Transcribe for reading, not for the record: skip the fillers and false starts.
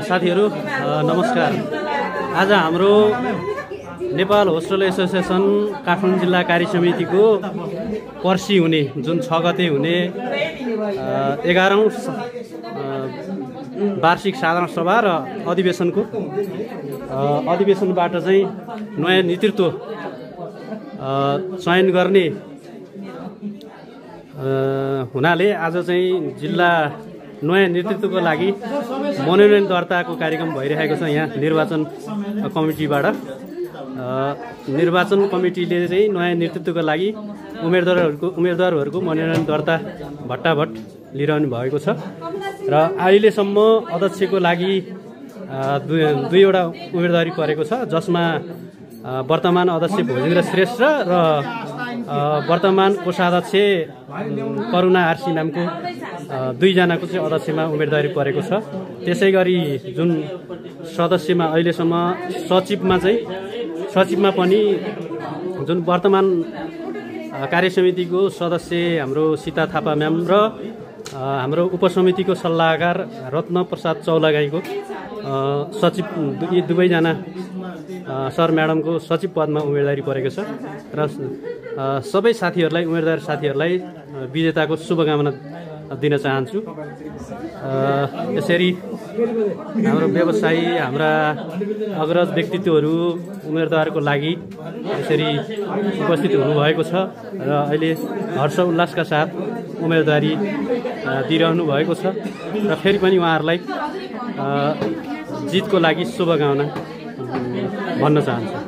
साथीहरू नमस्कार। आज हाम्रो नेपाल होस्टल एसोसिएसन काठमाडौँ जिल्ला कार्य समितिको पर्सि हुने जुन 6 गते हुने 11औं वार्षिक साधारण सभा र अधिवेशनबाट चाहिँ नयाँ नेतृत्व चयन गर्ने हुनाले आज चाहिँ जिल्ला नयाँ नेतृत्वको लागि मनोनयन दर्ताको कार्यक्रम भइरहेको छ। यहाँ निर्वाचन कमिटीबाट निर्वाचन कमिटीले चाहिँ नयाँ नेतृत्वको लागि उम्मेदवारहरूको मनोनयन दर्ता भट्टाभट लिइरहनु भएको छ र अहिलेसम्म अध्यक्षको लागि दुईवटा उम्मेदवारी परेको छ, जसमा वर्तमान अध्यक्ष भोजेन्द्र श्रेष्ठ र वर्तमान कोषाध्यक्ष करुणा आरसी नामको दुईजनाको चाहिँ अध्यक्षमा उम्मेदवारी परेको छ। त्यसै गरी जुन सदस्यमा अहिलेसम्म सचिवमा पनि जुन वर्तमान कार्यसमितिको सदस्य हाम्रो सीता थापा म्याम र हाम्रो उपसमितिको सल्लाहकार रत्न प्रसाद चौलागाईको सचिव यी दुवैजना सर म्याडमको सचिव पदमा उम्मेदवारी परेको छ र सबै साथीहरूलाई उम्मेदवार साथीहरूलाई विजेताको शुभकामना दिन चाहन्छु। यसरी हाम्रो व्यवसायी हाम्रा अग्रज व्यक्तित्वहरू उम्मेदवारको लागि यसरी उपस्थित हुनुभएको छ र अहिले हर्ष उल्लासका साथ उम्मेदवारी दिइरहनु भएको छ र फेरि पनि उहाँहरूलाई जितको लागि शुभकामना भन्न चाहन्छु।